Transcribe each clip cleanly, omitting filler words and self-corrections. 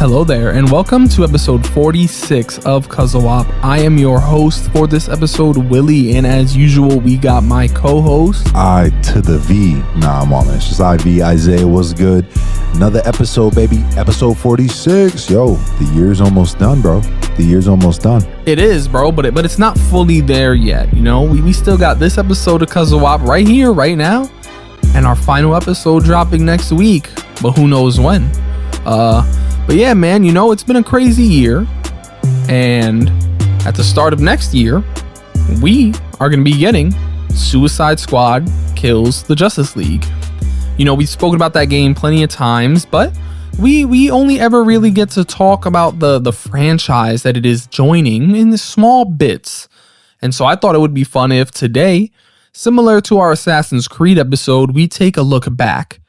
Hello there, and welcome to episode 46 of CUZZO-OP. I am your host for this episode, Willie, and as usual, we got my co-host. I to the V. Nah, I'm all in. It's just IV. Isaiah, what's good? Another episode, baby. Episode 46. Yo, the year's almost done, bro. The year's almost done. It is, bro, but it's not fully there yet, you know? We still got this episode of CUZZO-OP right here, right now, and our final episode dropping next week, but who knows when. But yeah, man, you know, it's been a crazy year, and at the start of next year, we are going to be getting Suicide Squad Kills the Justice League. You know, we've spoken about that game plenty of times, but we only ever really get to talk about the franchise that it is joining in small bits. And so I thought it would be fun if today, similar to our Assassin's Creed episode, we take a look back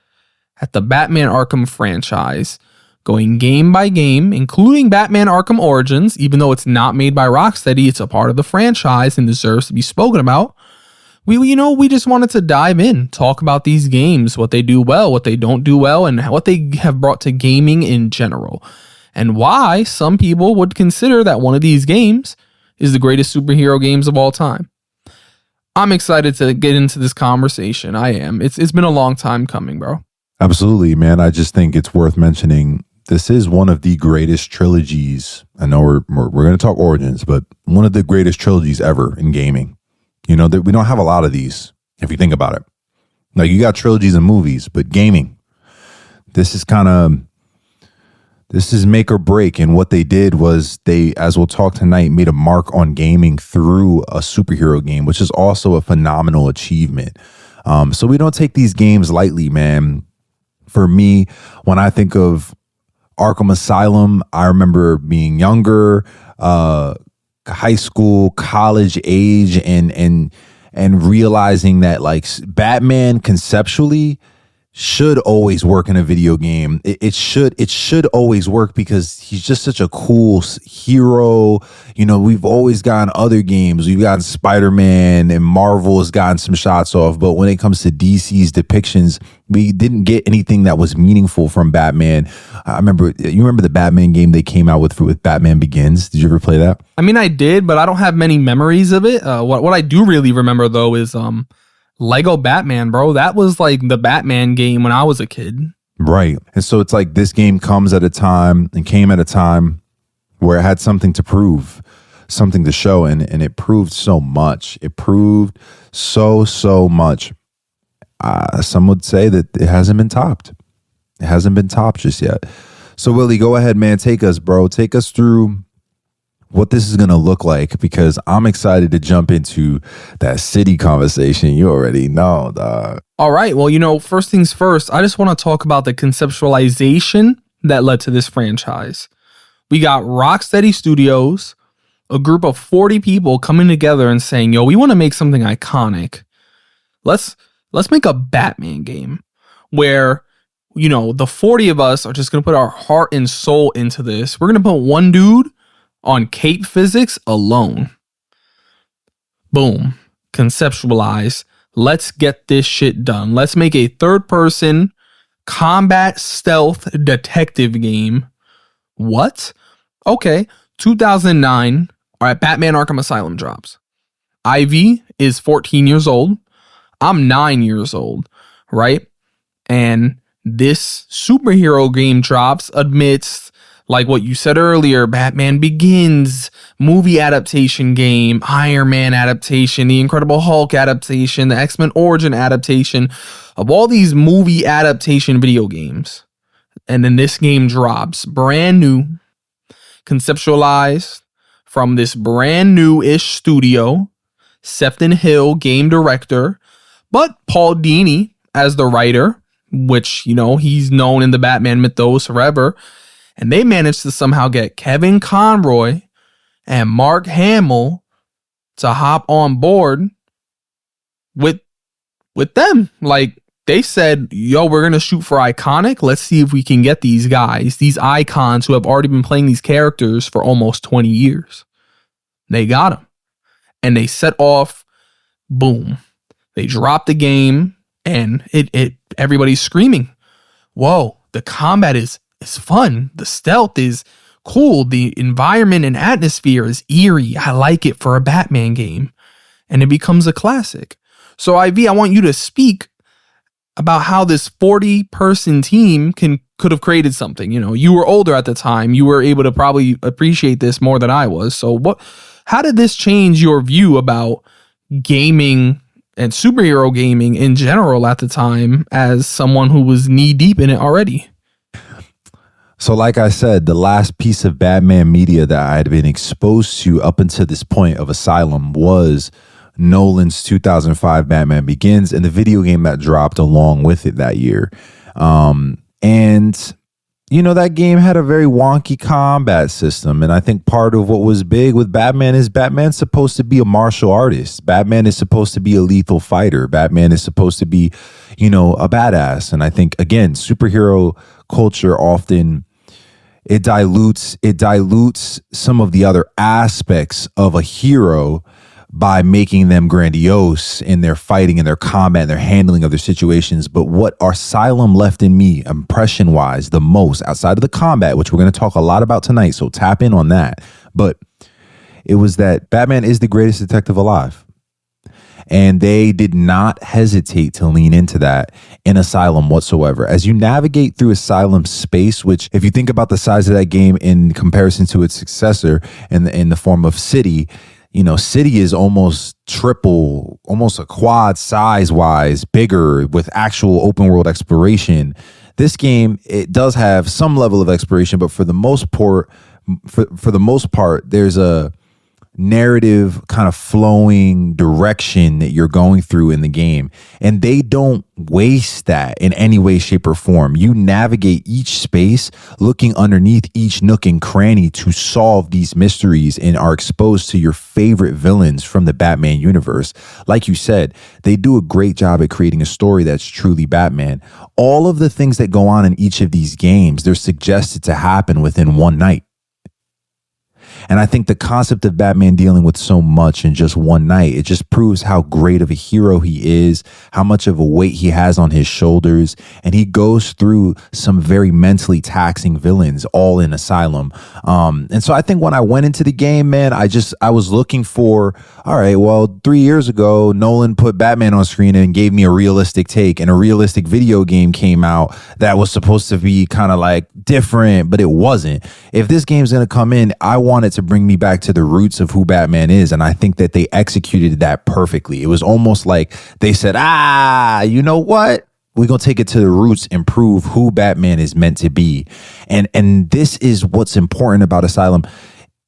at the Batman Arkham franchise, going game by game, including Batman Arkham Origins. Even though it's not made by Rocksteady, it's a part of the franchise and deserves to be spoken about. We just wanted to dive in, talk about these games, what they do well, what they don't do well, and what they have brought to gaming in general, and why some people would consider that one of these games is the greatest superhero games of all time. I'm excited to get into this conversation. I am. It's been a long time coming, bro. Absolutely, man. I just think it's worth mentioning. This is one of the greatest trilogies. I know we're going to talk Origins, but one of the greatest trilogies ever in gaming. You know, we don't have a lot of these, if you think about it. Like, you got trilogies in movies, but gaming, this is make or break. And what they did was they, as we'll talk tonight, made a mark on gaming through a superhero game, which is also a phenomenal achievement. So we don't take these games lightly, man. For me, when I think of Arkham Asylum, I remember being younger, high school, college age, and realizing that, like, Batman conceptually should always work in a video game. It should always work because he's just such a cool hero. You know, we've always gotten other games. We've gotten Spider-Man, and Marvel has gotten some shots off. But when it comes to DC's depictions, we didn't get anything that was meaningful from Batman. You remember the Batman game they came out with Batman Begins? Did you ever play that? I mean, I did, but I don't have many memories of it. What I do really remember, though, is Lego Batman, bro. That was like the Batman game when I was a kid. Right. And so it's like this game came at a time where it had something to prove, something to show, and it proved so much. It proved so much. Some would say that it hasn't been topped. It hasn't been topped just yet. So Willie, go ahead, man. Take us, bro. Take us through what this is going to look like, because I'm excited to jump into that city conversation. You already know, dog. All right. Well, you know, first things first, I just want to talk about the conceptualization that led to this franchise. We got Rocksteady Studios, a group of 40 people coming together and saying, yo, we want to make something iconic. Let's make a Batman game where, you know, the 40 of us are just going to put our heart and soul into this. We're going to put one dude on cape physics alone. Boom. Conceptualize. Let's get this shit done. Let's make a third-person combat stealth detective game. What? Okay. 2009. All right. Batman Arkham Asylum drops. Ivy is 14 years old. I'm 9 years old. Right? And this superhero game drops amidst, like what you said earlier, Batman Begins, movie adaptation game, Iron Man adaptation, the Incredible Hulk adaptation, the X-Men Origin adaptation, of all these movie adaptation video games. And then this game drops, brand new, conceptualized from this brand new-ish studio, Sefton Hill, game director, but Paul Dini as the writer, which, you know, he's known in the Batman mythos forever. And they managed to somehow get Kevin Conroy and Mark Hamill to hop on board with them. Like, they said, yo, we're going to shoot for iconic. Let's see if we can get these guys, these icons who have already been playing these characters for almost 20 years. They got them. And they set off, boom. They dropped the game, and everybody's screaming, whoa, the combat is is fun. The stealth is cool. The environment and atmosphere is eerie. I like it for a Batman game. And it becomes a classic. So IV, I want you to speak about how this 40-person team could have created something. You know, you were older at the time. You were able to probably appreciate this more than I was. So how did this change your view about gaming and superhero gaming in general at the time as someone who was knee deep in it already? So like I said, the last piece of Batman media that I had been exposed to up until this point of Asylum was Nolan's 2005 Batman Begins and the video game that dropped along with it that year. And, you know, that game had a very wonky combat system. And I think part of what was big with Batman is Batman's supposed to be a martial artist. Batman is supposed to be a lethal fighter. Batman is supposed to be, you know, a badass. And I think, again, superhero culture often it dilutes some of the other aspects of a hero by making them grandiose in their fighting and their combat and their handling of their situations. But what Asylum left in me impression wise the most, outside of the combat, which we're going to talk a lot about tonight, so tap in on that, but it was that Batman is the greatest detective alive. And they did not hesitate to lean into that in Asylum whatsoever. As you navigate through Asylum space, which if you think about the size of that game in comparison to its successor in the form of City, you know, City is almost triple, almost a quad size wise bigger with actual open world exploration. This game, it does have some level of exploration, but for the most part, there's a narrative kind of flowing direction that you're going through in the game, and they don't waste that in any way, shape, or form. You navigate each space looking underneath each nook and cranny to solve these mysteries and are exposed to your favorite villains from the Batman universe. Like you said, they do a great job at creating a story that's truly Batman. All of the things that go on in each of these games, they're suggested to happen within one night. And I think the concept of Batman dealing with so much in just one night, it just proves how great of a hero he is, how much of a weight he has on his shoulders. And he goes through some very mentally taxing villains all in Asylum. And so I think when I went into the game, man, I was looking for, all right, well, 3 years ago, Nolan put Batman on screen and gave me a realistic take, and a realistic video game came out that was supposed to be kind of like different, but it wasn't. If this game's going to come in, I want it to bring me back to the roots of who Batman is. And I think that they executed that perfectly. It was almost like they said, you know what? We're going to take it to the roots and prove who Batman is meant to be. And this is what's important about Asylum.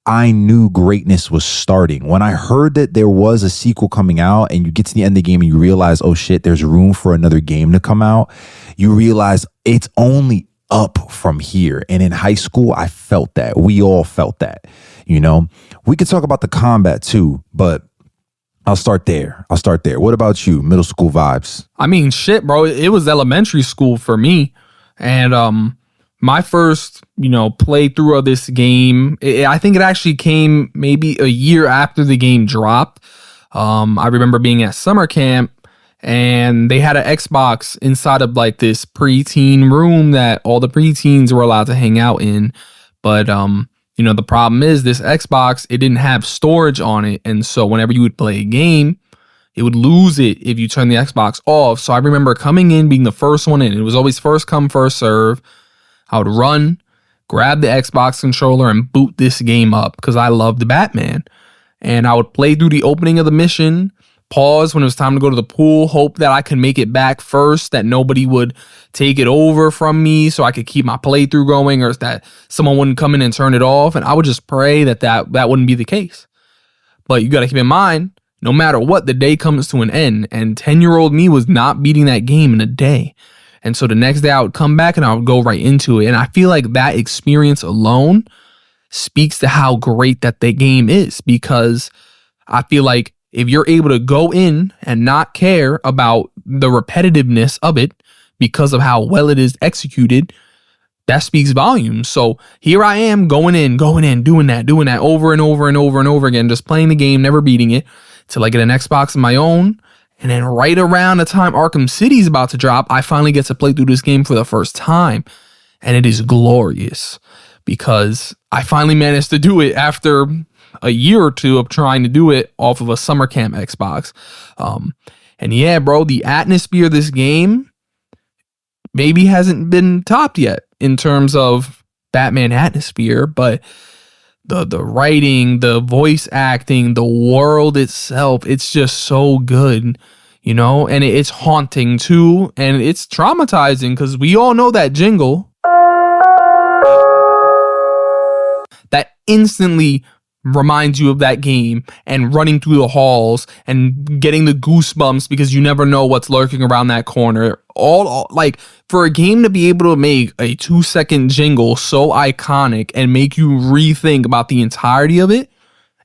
I knew greatness was starting. When I heard that there was a sequel coming out and you get to the end of the game and you realize, oh shit, there's room for another game to come out. You realize it's only up from here. And in high school, I felt that. We all felt that. You know, we could talk about the combat too, but I'll start there. What about you? Middle school vibes? I mean, shit, bro. It was elementary school for me. And my first, playthrough of this game, I think it actually came maybe a year after the game dropped. I remember being at summer camp and they had an Xbox inside of like this preteen room that all the preteens were allowed to hang out in. But, the problem is this Xbox, it didn't have storage on it. And so whenever you would play a game, it would lose it if you turn the Xbox off. So I remember coming in, being the first one in. It was always first come, first serve. I would run, grab the Xbox controller and boot this game up because I loved the Batman. And I would play through the opening of the mission, pause when it was time to go to the pool, hope that I could make it back first, that nobody would take it over from me so I could keep my playthrough going, or that someone wouldn't come in and turn it off. And I would just pray that wouldn't be the case. But you got to keep in mind, no matter what, the day comes to an end, and 10-year-old me was not beating that game in a day. And so the next day I would come back and I would go right into it. And I feel like that experience alone speaks to how great that the game is, because I feel like if you're able to go in and not care about the repetitiveness of it because of how well it is executed, that speaks volumes. So here I am going in, doing that over and over and over and over again, just playing the game, never beating it, till I get an Xbox of my own. And then right around the time Arkham City's about to drop, I finally get to play through this game for the first time. and it is glorious because I finally managed to do it after a year or two of trying to do it off of a summer camp Xbox. And yeah, bro, the atmosphere of this game maybe hasn't been topped yet in terms of Batman atmosphere, but the writing, the voice acting, the world itself, it's just so good, you know, and it's haunting too, and it's traumatizing because we all know that jingle that instantly reminds you of that game, and running through the halls and getting the goosebumps because you never know what's lurking around that corner. All like, for a game to be able to make a 2-second jingle so iconic and make you rethink about the entirety of it,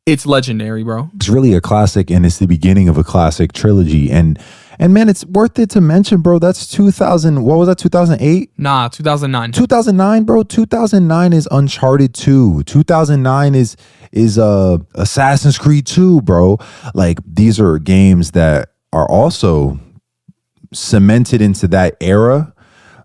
it's legendary, bro. It's really a classic, and it's the beginning of a classic trilogy. And man, it's worth it to mention, bro. That's 2000. What was that? 2008? Nah, 2009. 2009, bro. 2009 is Uncharted 2. 2009 is Assassin's Creed 2, bro. Like, these are games that are also cemented into that era.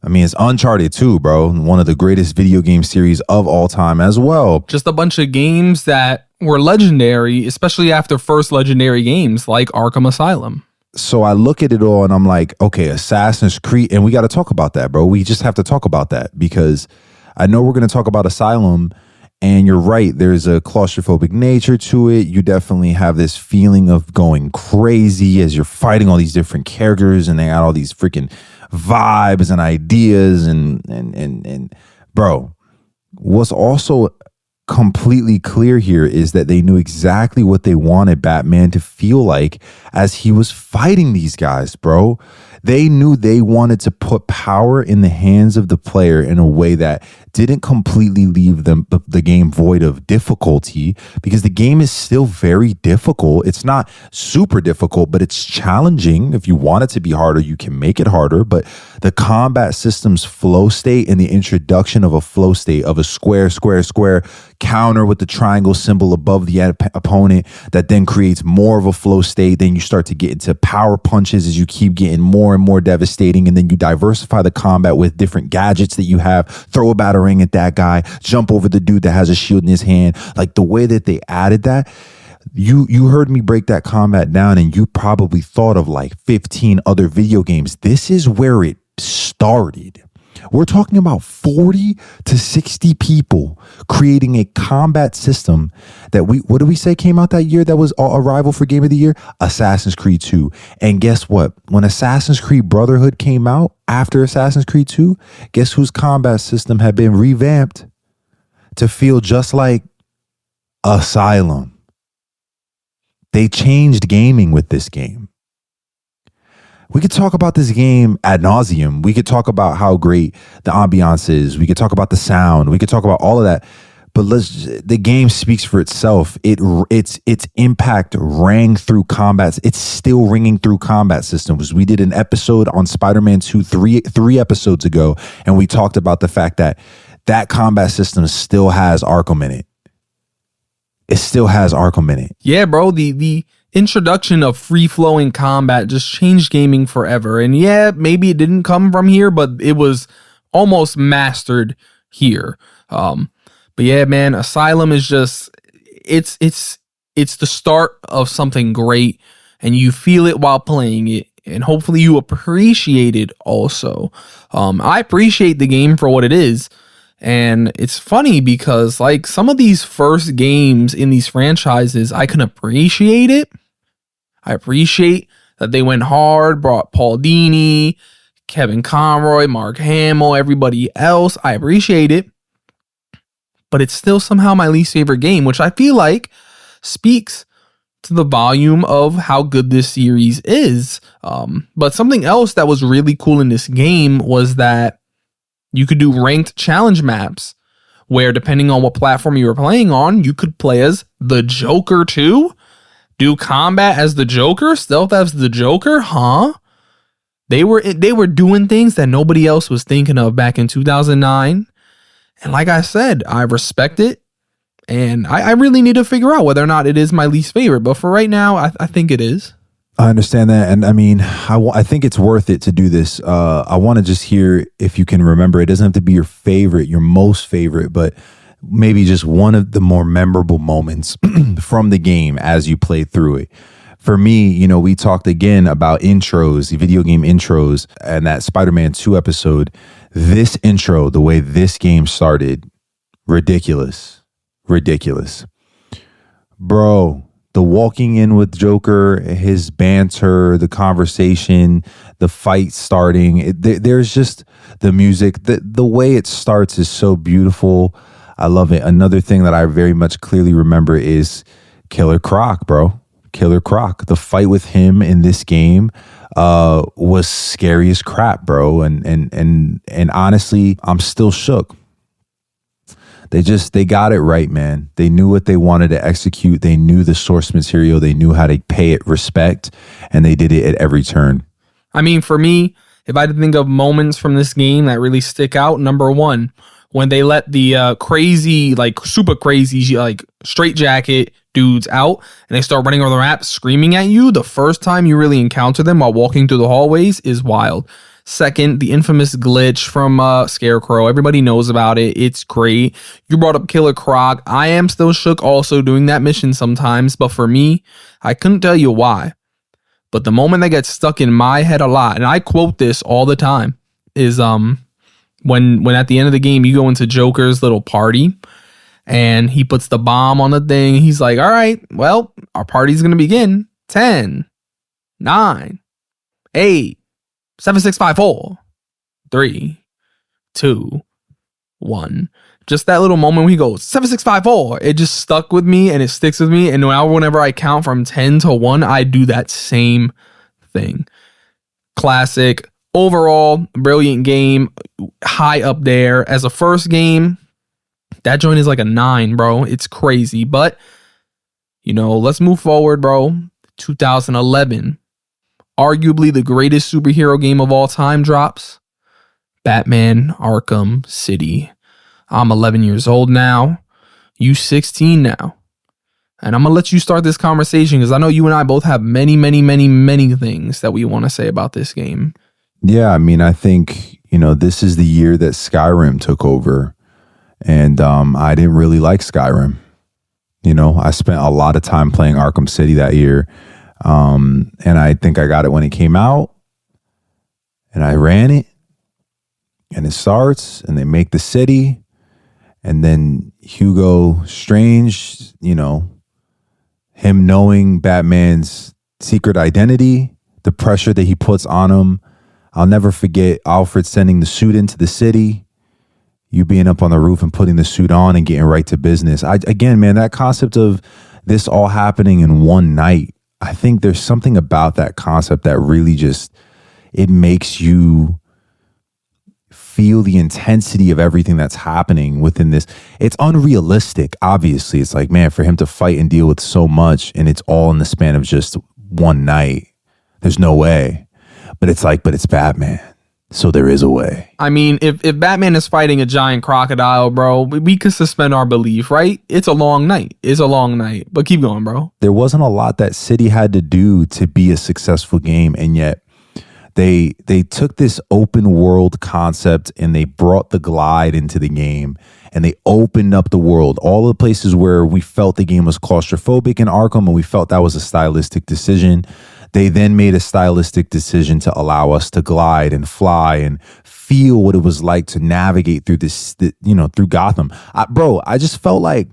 I mean, it's Uncharted 2, bro. One of the greatest video game series of all time as well. Just a bunch of games that were legendary, especially after first legendary games like Arkham Asylum. So I look at it all and I'm like, okay, Assassin's Creed, and we got to talk about that, bro. We just have to talk about that because I know we're going to talk about Asylum, and you're right. There's a claustrophobic nature to it. You definitely have this feeling of going crazy as you're fighting all these different characters, and they got all these freaking vibes and ideas, and bro, what's also completely clear here is that they knew exactly what they wanted Batman to feel like as he was fighting these guys, bro. They knew they wanted to put power in the hands of the player in a way that didn't completely leave them the game void of difficulty, because the game is still very difficult. It's not super difficult, but it's challenging. If you want it to be harder, you can make it harder. But the combat system's flow state and the introduction of a flow state of a square counter with the triangle symbol above the opponent that then creates more of a flow state. Then you start to get into power punches as you keep getting more and more devastating, and then you diversify the combat with different gadgets that you have. Throw a batarang at that guy, jump over the dude that has a shield in his hand. Like, the way that they added that, you heard me break that combat down, and you probably thought of like 15 other video games. This is where it started. We're talking about 40 to 60 people creating a combat system that what did we say came out that year that was a rival for Game of the Year? Assassin's Creed 2. And guess what? When Assassin's Creed Brotherhood came out after Assassin's Creed 2, guess whose combat system had been revamped to feel just like Asylum? They changed gaming with this game. We could talk about this game ad nauseum. We could talk about how great the ambiance is. We could talk about the sound. We could talk about all of that. But the game speaks for itself. Its impact rang through combat. It's still ringing through combat systems. We did an episode on Spider-Man 2 three episodes ago, and we talked about the fact that combat system still has Arkham in it. It still has Arkham in it. Yeah, bro. The introduction of free-flowing combat just changed gaming forever. And yeah, maybe it didn't come from here, but it was almost mastered here. But yeah, man, Asylum is just, it's the start of something great, and you feel it while playing it, and hopefully you appreciate it also. I appreciate the game for what it is. And it's funny because, like, some of these first games in these franchises, I can appreciate it. I appreciate that they went hard, brought Paul Dini, Kevin Conroy, Mark Hamill, everybody else. I appreciate it. But it's still somehow my least favorite game, which I feel like speaks to the volume of how good this series is. But something else that was really cool in this game was that you could do ranked challenge maps where, depending on what platform you were playing on, you could play as the Joker too. Do combat as the Joker, stealth as the Joker, huh? They were doing things that nobody else was thinking of back in 2009. And like I said, I respect it. And I really need to figure out whether or not it is my least favorite. But for right now, I think it is. I understand that. And I mean, I think it's worth it to do this. I want to just hear if you can remember. It doesn't have to be your favorite, your most favorite, but maybe just one of the more memorable moments from the game as you play through it. For me, you know, we talked again about intros, the video game intros, and that Spider-Man 2 episode. This intro, the way this game started, ridiculous. Bro, the walking in with Joker, his banter, the conversation, the fight starting, there's just the music. The way it starts is so beautiful. I love it. Another thing that I very much clearly remember is Killer Croc, bro. Killer Croc. The fight with him in this game was scary as crap, bro. And honestly, I'm still shook. They got it right, man. They knew what they wanted to execute. They knew the source material. They knew how to pay it respect, and they did it at every turn. I mean, for me, if I had to think of moments from this game that really stick out, number one, when they let the crazy, like super crazy, like straight jacket dudes out and they start running over the map screaming at you, the first time you really encounter them while walking through the hallways is wild. Second, the infamous glitch from Scarecrow. Everybody knows about it. It's great. You brought up Killer Croc. I am still shook also doing that mission sometimes, but for me, I couldn't tell you why. But the moment that gets stuck in my head a lot, and I quote this all the time, is when at the end of the game you go into Joker's little party and he puts the bomb on the thing. He's like, all right, well, our party's going to begin. 10, 9, 8, 7, 6, 5, 4, 3, 2, 1. Just that little moment when he goes 7, 6, 5, 4. It just stuck with me and it sticks with me. And now whenever I count from 10 to 1, I do that same thing. Classic. Overall, brilliant game. High up there. As a first game, that joint is like a 9, bro. It's crazy. But, you know, let's move forward, bro. 2011. Arguably the greatest superhero game of all time drops. Batman Arkham City. I'm 11 years old now. You 16 now. And I'm going to let you start this conversation because I know you and I both have many things that we want to say about this game. Yeah, I mean, I think, you know, this is the year that Skyrim took over. And I didn't really like Skyrim. You know, I spent a lot of time playing Arkham City that year. And I think I got it when it came out. And I ran it. And it starts. And they make the city. And then Hugo Strange, you know, him knowing Batman's secret identity, the pressure that he puts on him. I'll never forget Alfred sending the suit into the city. You being up on the roof and putting the suit on and getting right to business. Again, man, that concept of this all happening in one night, I think there's something about that concept that really just, it makes you feel the intensity of everything that's happening within this. It's unrealistic, obviously. It's like, man, for him to fight and deal with so much and it's all in the span of just one night, there's no way. But it's like, but it's Batman. So there is a way. I mean, if Batman is fighting a giant crocodile, bro, we could suspend our belief, right? It's a long night. It's a long night. But keep going, bro. There wasn't a lot that City had to do to be a successful game. And yet they took this open world concept and they brought the glide into the game. And they opened up the world. All the places where we felt the game was claustrophobic in Arkham and we felt that was a stylistic decision. They then made a stylistic decision to allow us to glide and fly and feel what it was like to navigate through this, you know, through Gotham. I just felt like,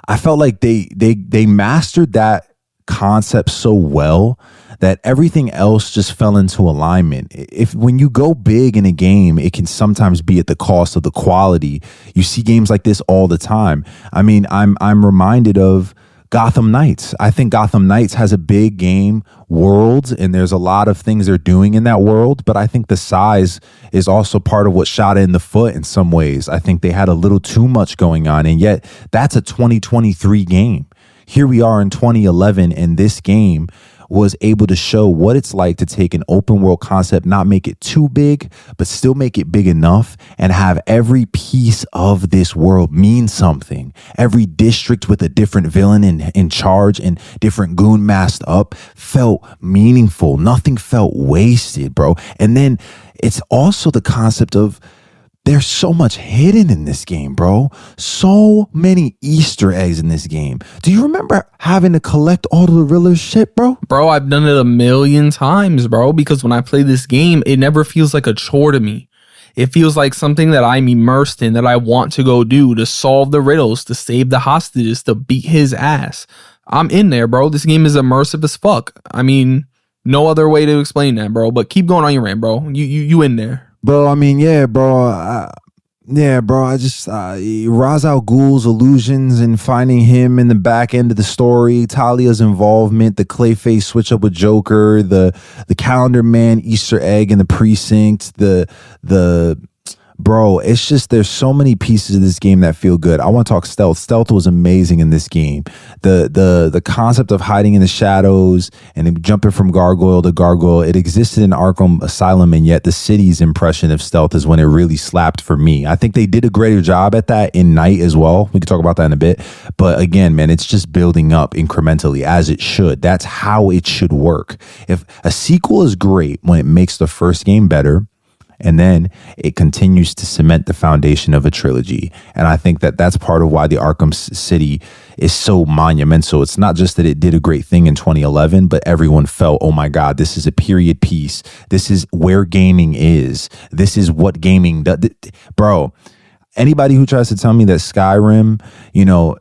they mastered that concept so well that everything else just fell into alignment. When you go big in a game, it can sometimes be at the cost of the quality. You see games like this all the time. I mean, I'm reminded of Gotham Knights. I think Gotham Knights has a big game world and there's a lot of things they're doing in that world, but I think the size is also part of what shot it in the foot in some ways. I think they had a little too much going on, and yet that's a 2023 game. Here we are in 2011 and this game was able to show what it's like to take an open world concept, not make it too big, but still make it big enough and have every piece of this world mean something. Every district with a different villain in charge and different goon masked up felt meaningful. Nothing felt wasted, bro. And then it's also the concept of there's so much hidden in this game, bro. So many Easter eggs in this game. Do you remember having to collect all the Riddler shit, bro? Bro, I've done it a million times, bro, because when I play this game, it never feels like a chore to me. It feels like something that I'm immersed in, that I want to go do, to solve the riddles, to save the hostages, to beat his ass. I'm in there, bro. This game is immersive as fuck. I mean, no other way to explain that, bro. But keep going on your rant, bro. You in there. Bro, I mean, yeah, bro. I just Ra's al Ghul's illusions and finding him in the back end of the story, Talia's involvement, the Clayface switch up with Joker, the Calendar Man Easter egg in the precinct, the bro, it's just there's so many pieces of this game that feel good. I want to talk stealth. Stealth was amazing in this game. The concept of hiding in the shadows and jumping from gargoyle to gargoyle, it existed in Arkham Asylum, and yet the city's impression of stealth is when it really slapped for me. I think they did a greater job at that in Night as well. We can talk about that in a bit. But again, man, it's just building up incrementally as it should. That's how it should work. If a sequel is great when it makes the first game better, and then it continues to cement the foundation of a trilogy. And I think that that's part of why the Arkham City is so monumental. It's not just that it did a great thing in 2011, but everyone felt, oh my God, this is a period piece. This is where gaming is. This is what gaming does. Bro, anybody who tries to tell me that Skyrim,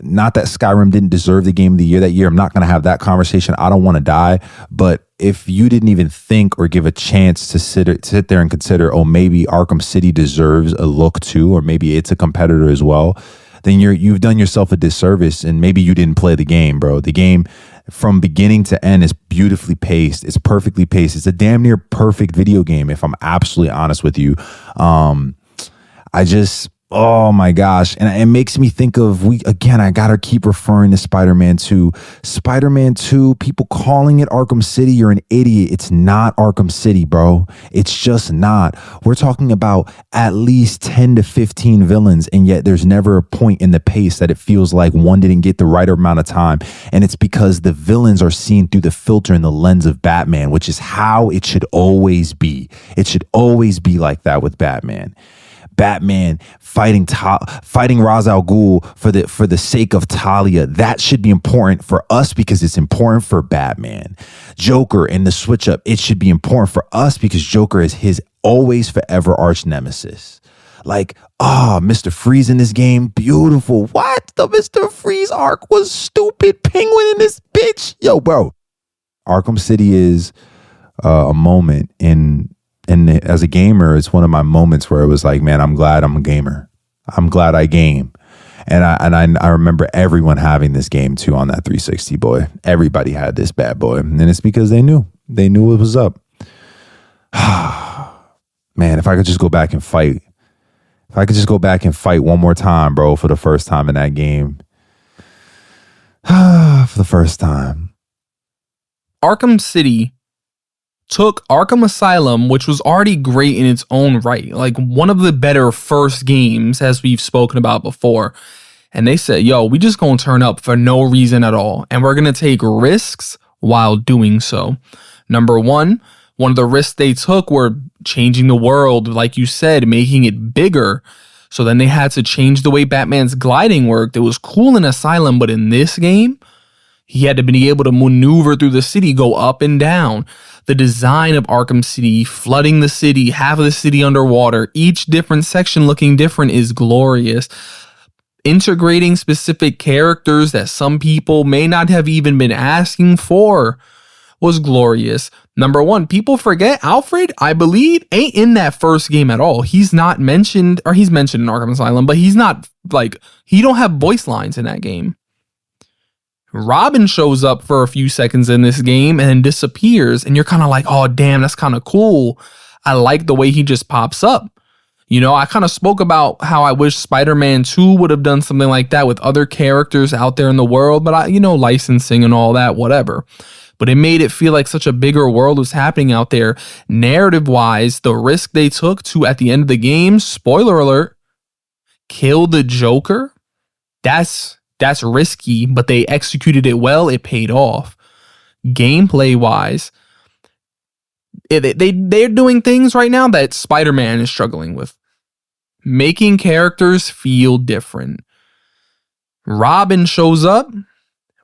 not that Skyrim didn't deserve the game of the year that year, I'm not going to have that conversation. I don't want to die. But if you didn't even think or give a chance to sit there and consider, oh, maybe Arkham City deserves a look too, or maybe it's a competitor as well, then you've done yourself a disservice, and maybe you didn't play the game, bro. The game from beginning to end is beautifully paced. It's perfectly paced. It's a damn near perfect video game, if I'm absolutely honest with you. Oh my gosh. And it makes me think of, I gotta keep referring to Spider-Man 2. Spider-Man 2, people calling it Arkham City, you're an idiot. It's not Arkham City, bro. It's just not. We're talking about at least 10 to 15 villains, and yet there's never a point in the pace that it feels like one didn't get the right amount of time. And it's because the villains are seen through the filter and the lens of Batman, which is how it should always be. It should always be like that with Batman. Batman fighting Ra's al Ghul for the sake of Talia. That should be important for us because it's important for Batman. Joker and the switch up, it should be important for us because Joker is his always forever arch nemesis. Like, Mr. Freeze in this game, beautiful. What? The Mr. Freeze arc was stupid. Penguin in this bitch. Yo, bro. Arkham City is a moment and as a gamer, it's one of my moments where it was like, man, I'm glad I'm a gamer. I'm glad I game. And I remember everyone having this game too on that 360, boy. Everybody had this bad boy. And it's because they knew what was up. Man, if I could just go back and fight. If I could just go back and fight one more time, bro, for the first time in that game. For the first time. Arkham City took Arkham Asylum, which was already great in its own right, like one of the better first games, as we've spoken about before. And they said, yo, we just gonna turn up for no reason at all. And we're gonna take risks while doing so. Number one of the risks they took were changing the world, like you said, making it bigger. So then they had to change the way Batman's gliding worked. It was cool in Asylum, but in this game, he had to be able to maneuver through the city, go up and down. The design of Arkham City, flooding the city, half of the city underwater, each different section looking different is glorious. Integrating specific characters that some people may not have even been asking for was glorious. Number one, people forget Alfred, I believe, ain't in that first game at all. He's not mentioned, or he's mentioned in Arkham Asylum, but he's not, he don't have voice lines in that game. Robin shows up for a few seconds in this game and then disappears, and you're kind of like, oh damn, that's kind of cool. I like the way he just pops up. I kind of spoke about how I wish Spider-Man 2 would have done something like that with other characters out there in the world, but licensing and all that, whatever. but it made it feel like such a bigger world was happening out there. Narrative wise, the risk they took to, at the end of the game, spoiler alert, kill the Joker. That's risky, but they executed it well. It paid off. Gameplay wise, they're doing things right now that Spider-Man is struggling with. Making characters feel different. Robin shows up.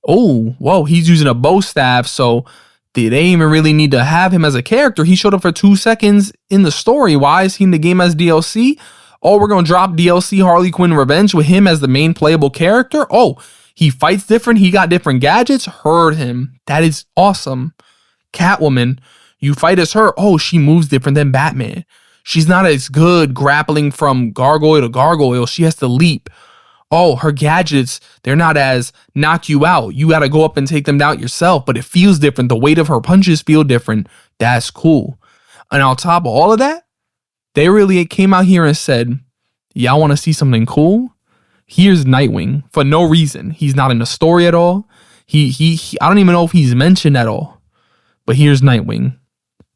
Oh, whoa, he's using a bow staff, so they didn't even really need to have him as a character. He showed up for 2 seconds in the story. Why is he in the game as DLC? Oh, we're going to drop DLC Harley Quinn Revenge with him as the main playable character? Oh, he fights different. He got different gadgets. Heard him. That is awesome. Catwoman, you fight as her. Oh, she moves different than Batman. She's not as good grappling from gargoyle to gargoyle. She has to leap. Oh, her gadgets, they're not as knock you out. You got to go up and take them out yourself, but it feels different. The weight of her punches feel different. That's cool. And on top of all of that, they really came out here and said, y'all want to see something cool? Here's Nightwing for no reason. He's not in the story at all. He I don't even know if he's mentioned at all. But here's Nightwing.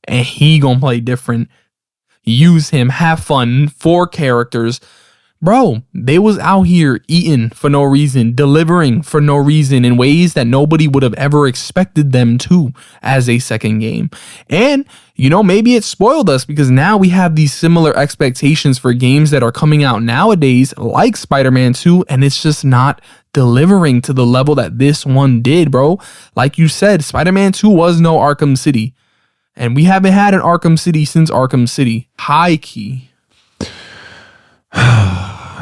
And he gonna play different. Use him, have fun, 4 characters. Bro, they was out here eating for no reason, delivering for no reason in ways that nobody would have ever expected them to as a second game. And, you know, maybe it spoiled us because now we have these similar expectations for games that are coming out nowadays, like Spider-Man 2, and it's just not delivering to the level that this one did, bro. Like you said, Spider-Man 2 was no Arkham City. And we haven't had an Arkham City since Arkham City. High key.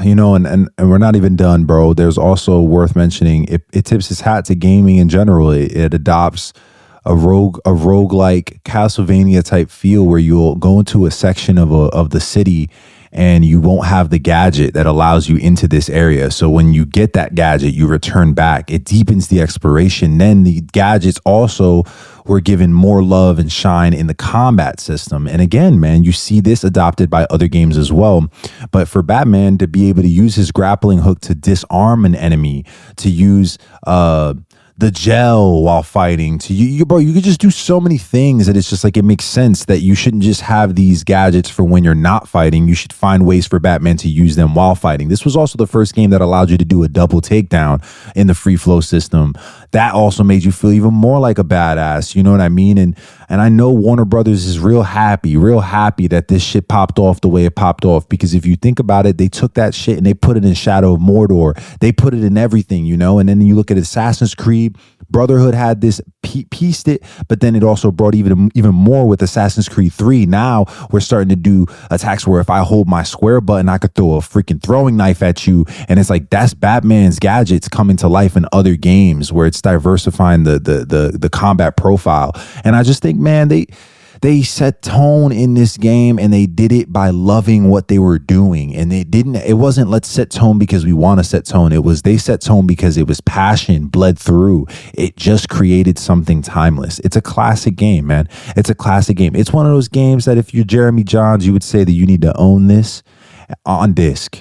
You know, and we're not even done, bro. There's also worth mentioning, it tips its hat to gaming in general. It adopts a roguelike Castlevania type feel where you'll go into a section of the city and you won't have the gadget that allows you into this area. So when you get that gadget, you return back. It deepens the exploration. Then the gadgets also were given more love and shine in the combat system. And again, man, you see this adopted by other games as well. But for Batman to be able to use his grappling hook to disarm an enemy, to use the gel while fighting, to you bro, you could just do so many things that it's just like, it makes sense that you shouldn't just have these gadgets for when you're not fighting. You should find ways for Batman to use them while fighting. This was also the first game that allowed you to do a double takedown in the free flow system. That also made you feel even more like a badass, you know what I mean? And I know Warner Brothers is real happy that this shit popped off the way it popped off, because if you think about it, they took that shit and they put it in Shadow of Mordor. They put it in everything, you know? And then you look at Assassin's Creed, Brotherhood had this pieced it, but then it also brought even more with Assassin's Creed 3. Now we're starting to do attacks where if I hold my square button, I could throw a freaking throwing knife at you. And it's like, that's Batman's gadgets coming to life in other games where it's diversifying the combat profile. And I just think, man, they set tone in this game, and they did it by loving what they were doing. And it wasn't let's set tone because we want to set tone. It was they set tone because it was passion bled through. It just created something timeless. It's a classic game, man. It's a classic game. It's one of those games that if you're Jeremy Johns, you would say that you need to own this on disc.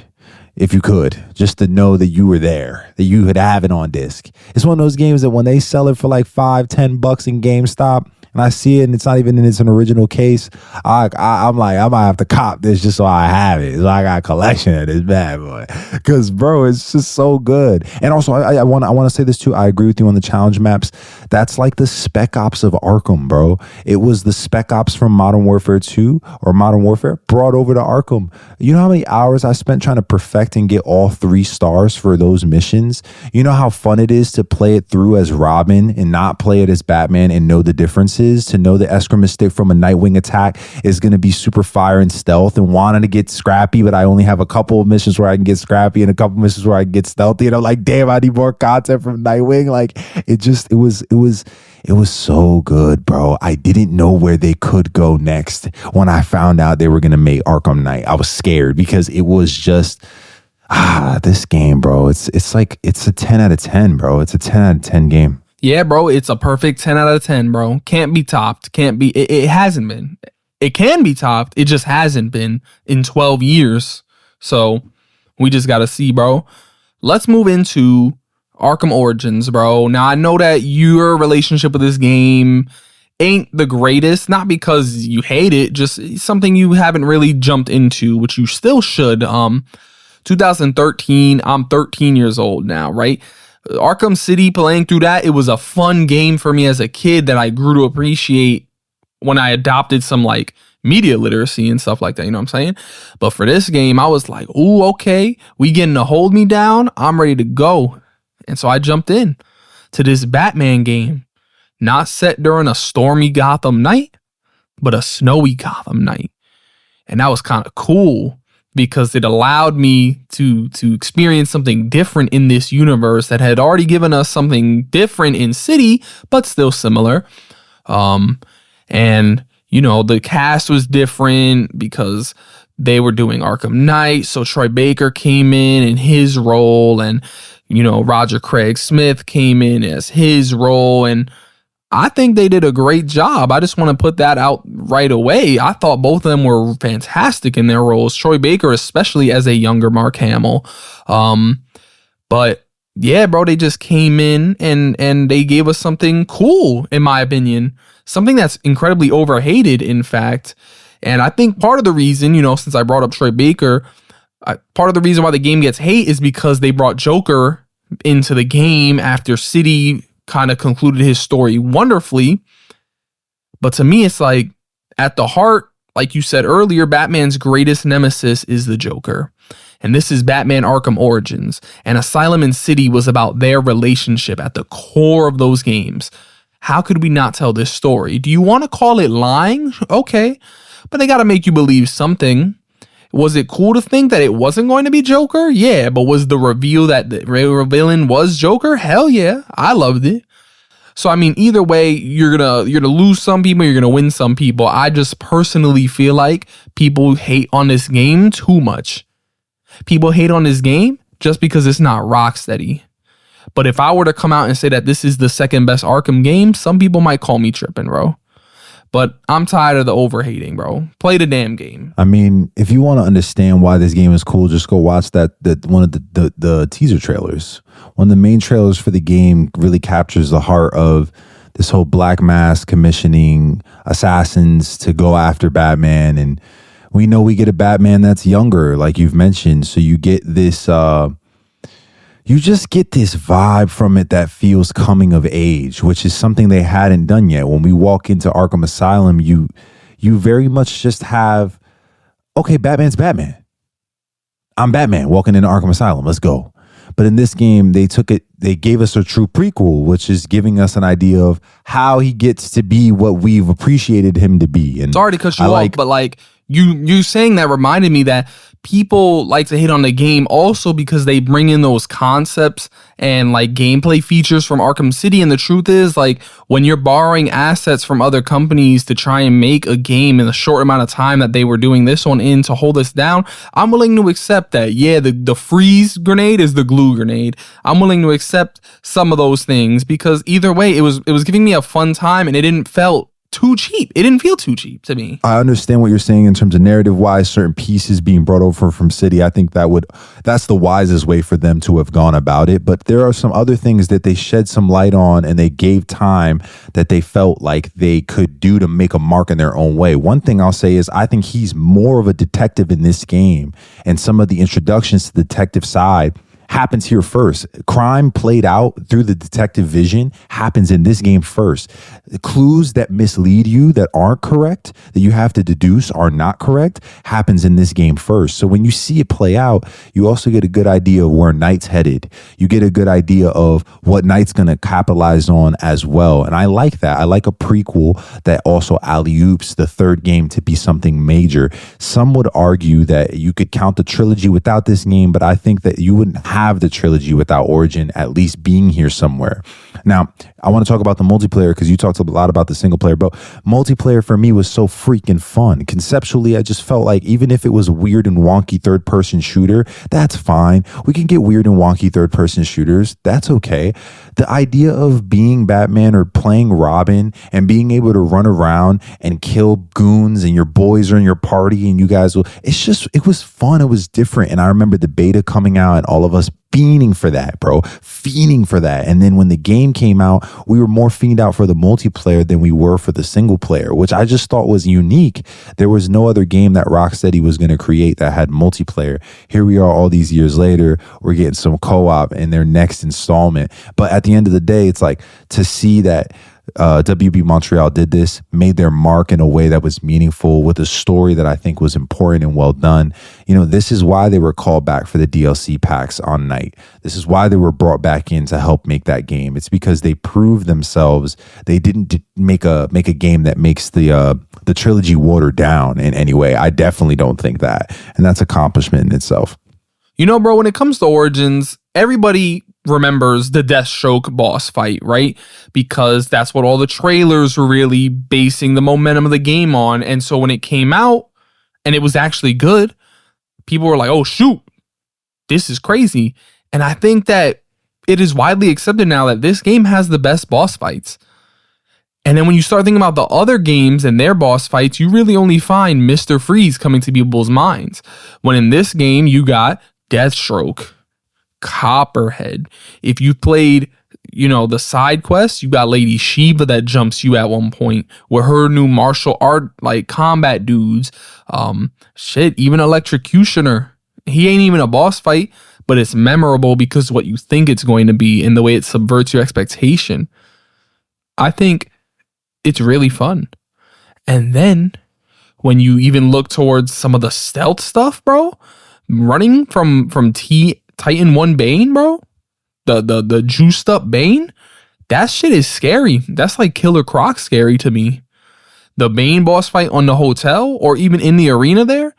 If you could, just to know that you were there, that you could have it on disc. It's one of those games that when they sell it for like $5-10 in GameStop, and I see it and it's not even in its an original case, I'm like, I might have to cop this just so I have it. So I got a collection of this bad boy. Because, bro, it's just so good. And also, I want to say this too. I agree with you on the challenge maps. That's like the Spec Ops of Arkham, bro. It was the Spec Ops from Modern Warfare 2 or Modern Warfare brought over to Arkham. You know how many hours I spent trying to perfect and get all 3 stars for those missions? You know how fun it is to play it through as Robin and not play it as Batman and know the differences? To know the escrima stick from a Nightwing attack is going to be super fire and stealth, and wanting to get scrappy, but I only have a couple of missions where I can get scrappy and a couple of missions where I can get stealthy, and I'm like, damn, I need more content from Nightwing. Like, it was so good, bro. I didn't know where they could go next when I found out they were going to make Arkham Knight. I was scared because it was just this game, bro. It's a 10 out of 10, bro. It's a 10 out of 10 game. Yeah, bro, it's a perfect 10 out of 10, bro. Can't be topped. It hasn't been. It can be topped. It just hasn't been in 12 years. So we just got to see, bro. Let's move into Arkham Origins, bro. Now, I know that your relationship with this game ain't the greatest, not because you hate it, just something you haven't really jumped into, which you still should. 2013, I'm 13 years old now, right? Arkham City, playing through that, it was a fun game for me as a kid that I grew to appreciate when I adopted some like media literacy and stuff like that, you know what I'm saying? But for this game, I was like, ooh, okay, we getting to hold me down, I'm ready to go. And so I jumped in to this Batman game, not set during a stormy Gotham night, but a snowy Gotham night. And that was kind of cool because it allowed me to experience something different in this universe that had already given us something different in City, but still similar. And, you know, the cast was different because they were doing Arkham Knight. So Troy Baker came in his role, and, you know, Roger Craig Smith came in as his role. And I think they did a great job. I just want to put that out right away. I thought both of them were fantastic in their roles. Troy Baker, especially as a younger Mark Hamill. But yeah, bro, they just came in and they gave us something cool, in my opinion. Something that's incredibly overhated, in fact. And I think part of the reason, you know, since I brought up Troy Baker, part of the reason why the game gets hate is because they brought Joker into the game after City kind of concluded his story wonderfully. But to me, it's like, at the heart, like you said earlier, Batman's greatest nemesis is the Joker. And this is Batman Arkham Origins. And Asylum and City was about their relationship at the core of those games. How could we not tell this story? Do you want to call it lying? Okay. But they got to make you believe something. Was it cool to think that it wasn't going to be Joker? Yeah. But was the reveal that the real villain was Joker? Hell yeah. I loved it. So, I mean, either way, you're gonna lose some people, you're gonna win some people. I just personally feel like people hate on this game too much. People hate on this game just because it's not Rocksteady. But if I were to come out and say that this is the second best Arkham game, some people might call me tripping, bro. But I'm tired of the overhating, bro. Play the damn game. I mean, if you want to understand why this game is cool, just go watch that one of the teaser trailers. One of the main trailers for the game really captures the heart of this whole Black Mask commissioning assassins to go after Batman. And we know we get a Batman that's younger, like you've mentioned. So you get this... you just get this vibe from it that feels coming of age, which is something they hadn't done yet. When we walk into Arkham Asylum, you very much just have, okay, Batman's Batman. I'm Batman walking into Arkham Asylum. Let's go. But in this game, they gave us a true prequel, which is giving us an idea of how he gets to be what we've appreciated him to be. And sorry to cut you off, but like you saying that reminded me that people like to hate on the game also because they bring in those concepts and like gameplay features from Arkham City. And the truth is, like, when you're borrowing assets from other companies to try and make a game in the short amount of time that they were doing this one in to hold us down, I'm willing to accept that. Yeah, the freeze grenade is the glue grenade. I'm willing to accept some of those things because either way, it was giving me a fun time and it didn't feel too cheap. It didn't feel too cheap to me. I understand what you're saying in terms of narrative wise, certain pieces being brought over from City. I think that's the wisest way for them to have gone about it. But there are some other things that they shed some light on and they gave time that they felt like they could do to make a mark in their own way. One thing I'll say is I think he's more of a detective in this game, and some of the introductions to the detective side happens here first. Crime played out through the detective vision happens in this game first. The clues that mislead you, that aren't correct, that you have to deduce are not correct, happens in this game first. So when you see it play out, you also get a good idea of where Knight's headed. You get a good idea of what Knight's going to capitalize on as well. And I like that. I like a prequel that also alley-oops the third game to be something major. Some would argue that you could count the trilogy without this game, but I think that you wouldn't have the trilogy without Origin at least being here somewhere. Now, I want to talk about the multiplayer because you talked a lot about the single player, but multiplayer for me was so freaking fun. Conceptually, I just felt like even if it was a weird and wonky third-person shooter, that's fine. We can get weird and wonky third-person shooters. That's okay. The idea of being Batman or playing Robin and being able to run around and kill goons and your boys are in your party and you guys will, it was fun. It was different. And I remember the beta coming out and all of us fiending for that, bro. Fiending for that. And then when the game came out, we were more fiended out for the multiplayer than we were for the single player, which I just thought was unique. There was no other game that Rocksteady was going to create that had multiplayer. Here we are all these years later, we're getting some co-op in their next installment. But at the end of the day, it's like to see that WB Montreal did this, made their mark in a way that was meaningful with a story that I think was important and well done. You know, this is why they were called back for the DLC packs on night. This is why they were brought back in to help make that game. It's because they proved themselves. They didn't make a game that makes the trilogy watered down in any way. I definitely don't think that, and that's accomplishment in itself. You know, bro, when it comes to Origins, everybody remembers the Deathstroke boss fight, right? Because that's what all the trailers were really basing the momentum of the game on. And so when it came out and it was actually good, people were like, oh, shoot, this is crazy. And I think that it is widely accepted now that this game has the best boss fights. And then when you start thinking about the other games and their boss fights, you really only find Mr. Freeze coming to people's minds. When in this game, you got Deathstroke, Copperhead. If you played, you know, the side quests, you got Lady Shiva that jumps you at one point with her new martial art, like combat dudes. Even Electrocutioner. He ain't even a boss fight, but it's memorable because what you think it's going to be and the way it subverts your expectation. I think it's really fun. And then when you even look towards some of the stealth stuff, bro, running from Titan 1 Bane, bro, the juiced up Bane, that shit is scary. That's like Killer Croc scary to me. The Bane boss fight on the hotel or even in the arena there,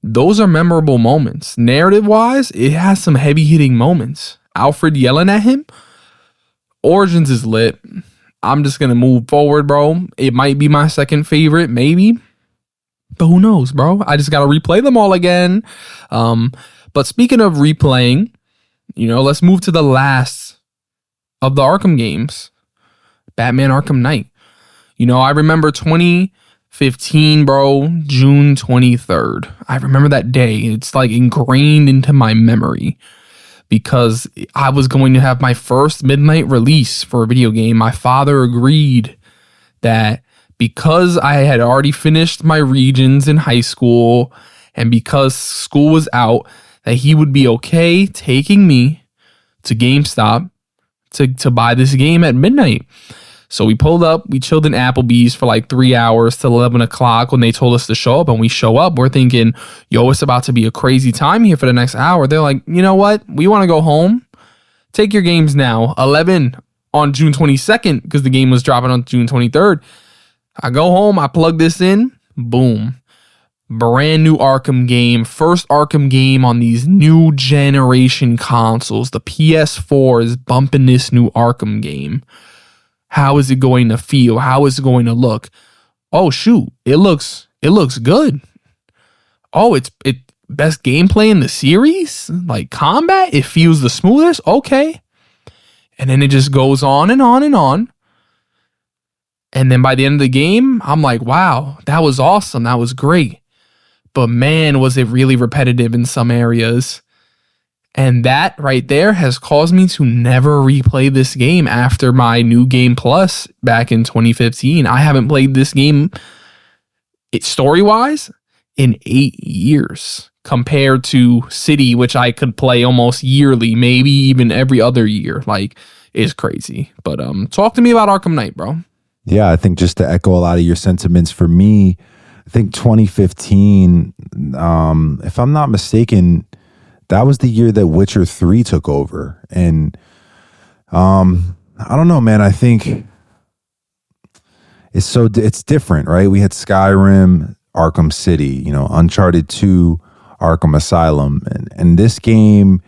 those are memorable moments. Narrative wise, it has some heavy hitting moments. Alfred yelling at him. Origins is lit. I'm just gonna move forward, bro. It might be my second favorite, maybe. But who knows, bro? I just gotta replay them all again. But speaking of replaying, you know, let's move to the last of the Arkham games. Batman Arkham Knight. You know, I remember 2015, bro, June 23rd. I remember that day. It's like ingrained into my memory because I was going to have my first midnight release for a video game. My father agreed that because I had already finished my regions in high school and because school was out, that he would be okay taking me to GameStop to buy this game at midnight. So we pulled up, we chilled in Applebee's for like 3 hours till 11 o'clock when they told us to show up. And we show up, we're thinking, yo, it's about to be a crazy time here for the next hour. They're like, you know what? We want to go home. Take your games now. 11 on June 22nd, because the game was dropping on June 23rd. I go home, I plug this in, boom. Brand new Arkham game. First Arkham game on these new generation consoles. The PS4 is bumping this new Arkham game. How is it going to feel? How is it going to look? Oh shoot, it looks good. Oh, it best gameplay in the series? Like combat, it feels the smoothest. Okay. And then it just goes on and on and on. And then by the end of the game, I'm like, wow, that was awesome. That was great. But man, was it really repetitive in some areas. And that right there has caused me to never replay this game after my New Game Plus back in 2015. I haven't played this game story-wise in 8 years compared to City, which I could play almost yearly, maybe even every other year. Like, it's crazy. But talk to me about Arkham Knight, bro. Yeah, I think just to echo a lot of your sentiments, for me, I think 2015, if I'm not mistaken, that was the year that Witcher 3 took over. And I don't know, man. I think it's different, right? We had Skyrim, Arkham City, you know, Uncharted 2, Arkham Asylum. And this game,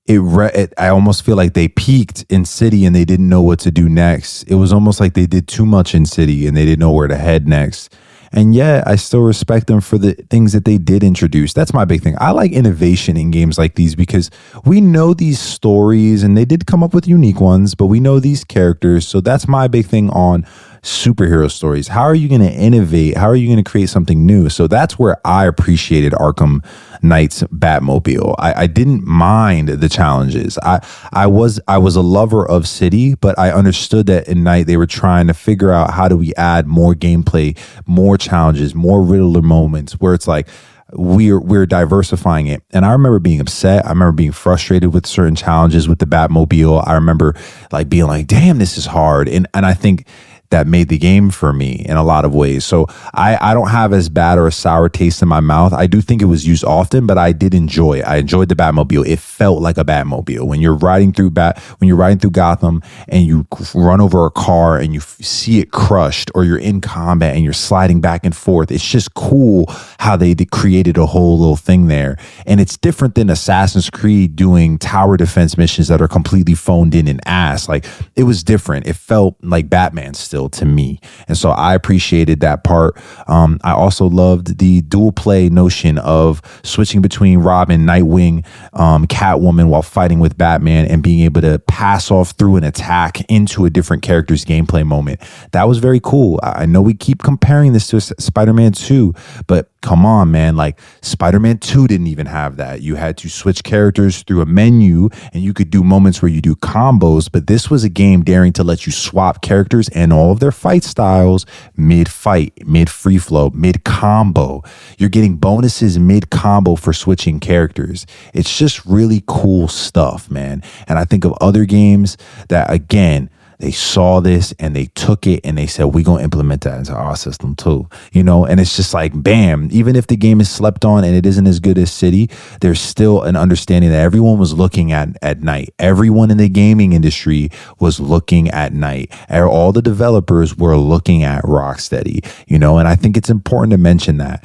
I almost feel like they peaked in City and they didn't know what to do next. It was almost like they did too much in City and they didn't know where to head next. And yet, I still respect them for the things that they did introduce. That's my big thing. I like innovation in games like these because we know these stories and they did come up with unique ones, but we know these characters. So that's my big thing on superhero stories? How are you going to innovate? How are you going to create something new? So that's where I appreciated Arkham Knight's Batmobile. I didn't mind the challenges. I was a lover of City, but I understood that in Knight they were trying to figure out how do we add more gameplay, more challenges, more Riddler moments where it's like we're diversifying it. And I remember being upset. I remember being frustrated with certain challenges with the Batmobile. I remember like being like, damn, this is hard. And I think that made the game for me in a lot of ways. So I don't have as bad or a sour taste in my mouth. I do think it was used often, but I did enjoy it. I enjoyed the Batmobile. It felt like a Batmobile. When you're riding through Gotham and you run over a car and you see it crushed, or you're in combat and you're sliding back and forth, it's just cool how they created a whole little thing there. And it's different than Assassin's Creed doing tower defense missions that are completely phoned in and ass. Like, it was different. It felt like Batman still to me. And so I appreciated that part. I also loved the dual play notion of switching between Robin, Nightwing, Catwoman while fighting with Batman, and being able to pass off through an attack into a different character's gameplay moment. That was very cool. I know we keep comparing this to Spider-Man 2, but come on, man. Like, Spider-Man 2 didn't even have that. You had to switch characters through a menu, and you could do moments where you do combos, but this was a game daring to let you swap characters and all of their fight styles mid-fight, mid-free flow, mid-combo. You're getting bonuses mid-combo for switching characters. It's just really cool stuff, man. And I think of other games that, again, they saw this and they took it and they said, we're going to implement that into our system too, you know? And it's just like, bam, even if the game is slept on and it isn't as good as City, there's still an understanding that everyone was looking at Night. Everyone in the gaming industry was looking at Night. All the developers were looking at Rocksteady, you know? And I think it's important to mention that.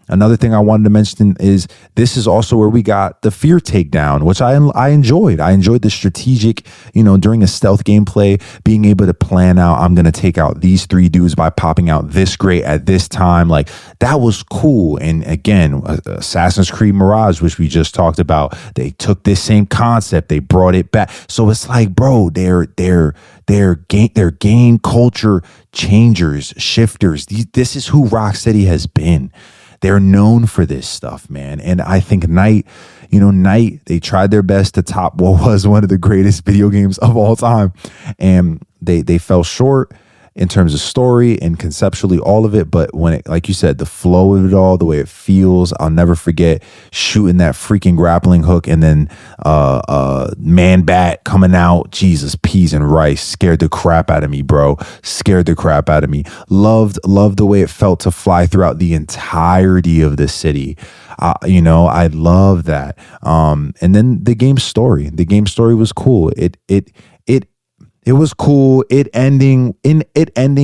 Another thing I wanted to mention is this is also where we got the fear takedown, which I enjoyed. I enjoyed the strategic, you know, during a stealth gameplay, being able to plan out, I'm going to take out these 3 dudes by popping out this grate at this time. Like, that was cool. And again, Assassin's Creed Mirage, which we just talked about, they took this same concept, they brought it back. So it's like, bro, they're game culture changers, shifters. This is who Rocksteady has been. They're known for this stuff, man. And I think Night, they tried their best to top what was one of the greatest video games of all time. And they fell short in terms of story and conceptually, all of it. But when it, like you said, the flow of it all, the way it feels, I'll never forget shooting that freaking grappling hook and then Man Bat coming out. Jesus, peas and rice. Scared the crap out of me, bro. Scared the crap out of me. Loved the way it felt to fly throughout the entirety of the city. I love that. And then the game story was cool. It was cool. It ending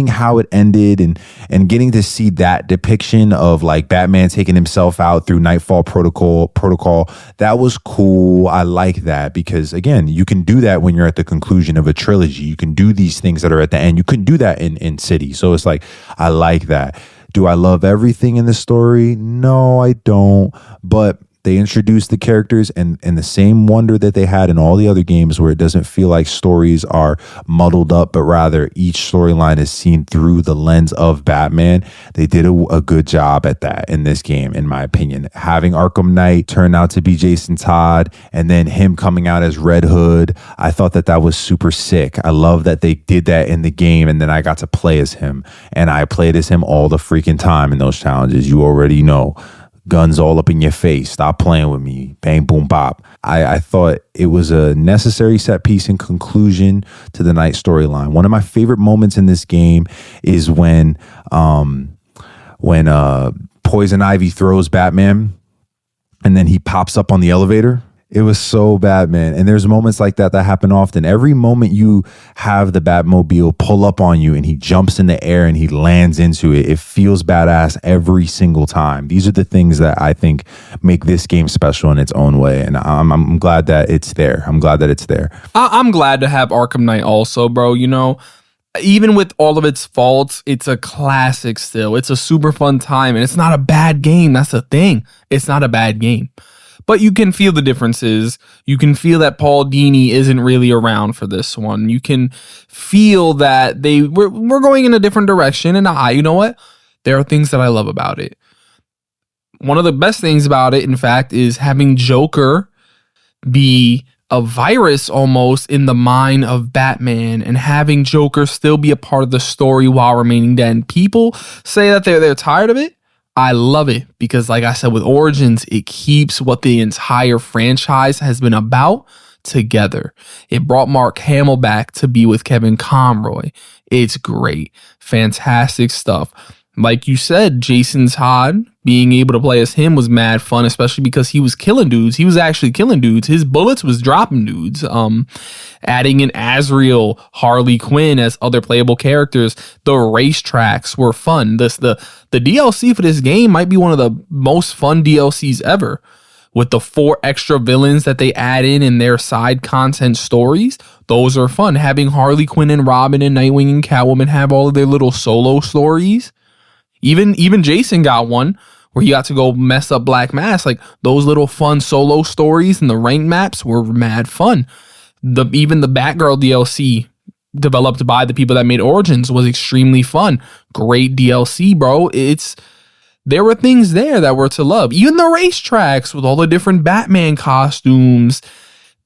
how it ended and getting to see that depiction of like Batman taking himself out through Nightfall protocol. That was cool. I like that because again, you can do that when you're at the conclusion of a trilogy. You can do these things that are at the end. You couldn't do that in City. So it's like, I like that. Do I love everything in the story? No, I don't. But they introduced the characters and the same wonder that they had in all the other games where it doesn't feel like stories are muddled up, but rather each storyline is seen through the lens of Batman. They did a good job at that in this game, in my opinion. Having Arkham Knight turn out to be Jason Todd and then him coming out as Red Hood, I thought that was super sick. I love that they did that in the game and then I got to play as him. And I played as him all the freaking time in those challenges. You already know. Guns all up in your face. Stop playing with me. Bang, boom, bop. I thought it was a necessary set piece and conclusion to the Night storyline. One of my favorite moments in this game is when Poison Ivy throws Batman and then he pops up on the elevator. It was so Batman. And there's moments like that happen often. Every moment you have the Batmobile pull up on you and he jumps in the air and he lands into it, it feels badass every single time. These are the things that I think make this game special in its own way. And I'm glad that it's there. I'm glad that it's there. I'm glad to have Arkham Knight also, bro. You know, even with all of its faults, it's a classic still. It's a super fun time and it's not a bad game. That's the thing. It's not a bad game. But you can feel the differences. You can feel that Paul Dini isn't really around for this one. You can feel that we're going in a different direction. And you know what? There are things that I love about it. One of the best things about it, in fact, is having Joker be a virus almost in the mind of Batman, and having Joker still be a part of the story while remaining dead. People say that they're tired of it. I love it because, like I said, with Origins, it keeps what the entire franchise has been about together. It brought Mark Hamill back to be with Kevin Conroy. It's great. Fantastic stuff. Like you said, Jason Todd being able to play as him was mad fun, especially because he was killing dudes. He was actually killing dudes. His bullets was dropping dudes. Adding in Azrael, Harley Quinn as other playable characters. The racetracks were fun. The DLC for this game might be one of the most fun DLCs ever. With the 4 extra villains that they add in their side content stories, those are fun. Having Harley Quinn and Robin and Nightwing and Catwoman have all of their little solo stories. Even Jason got one where he got to go mess up Black Mask. Like, those little fun solo stories and the rank maps were mad fun. Even the Batgirl DLC developed by the people that made Origins was extremely fun. Great DLC, bro. There were things there that were to love. Even the racetracks with all the different Batman costumes.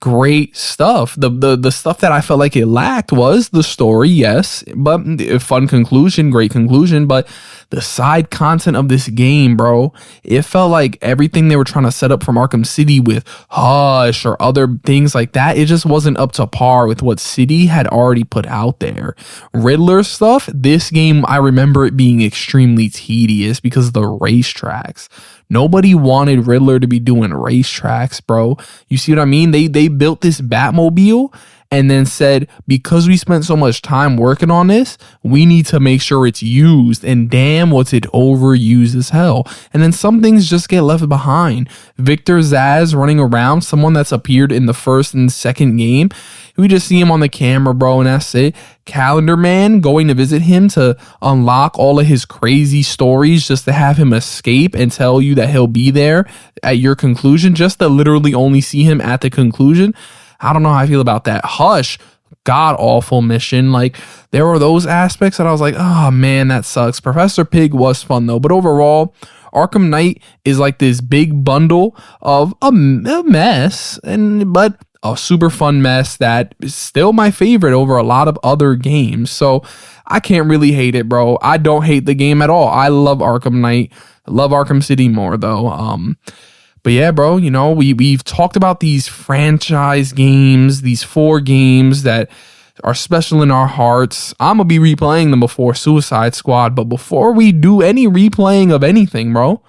Great stuff. The stuff that I felt like it lacked was the story, yes, but a fun conclusion, great conclusion. But the side content of this game, bro, it felt like everything they were trying to set up from Arkham City with Hush or other things like that, it just wasn't up to par with what City had already put out there. Riddler stuff, this game, I remember it being extremely tedious because of the racetracks. Nobody wanted Riddler to be doing racetracks, bro. You see what I mean? They built this Batmobile and then said, because we spent so much time working on this, we need to make sure it's used. And damn, was it overused as hell. And then some things just get left behind. Victor Zsasz running around, someone that's appeared in the first and second game. We just see him on the camera, bro, and that's it. Calendar Man going to visit him to unlock all of his crazy stories just to have him escape and tell you that he'll be there at your conclusion, just to literally only see him at the conclusion. I don't know how I feel about that. Hush, god awful mission. Like, there were those aspects that I was like, oh man, that sucks. Professor Pig was fun though, but overall, Arkham Knight is like this big bundle of a mess, but a super fun mess that is still my favorite over a lot of other games. So I can't really hate it, bro. I don't hate the game at all. I love Arkham Knight. I love Arkham City more though. But yeah, bro, you know, we've talked about these franchise games, these 4 games that are special in our hearts. I'm going to be replaying them before Suicide Squad. But before we do any replaying of anything, bro,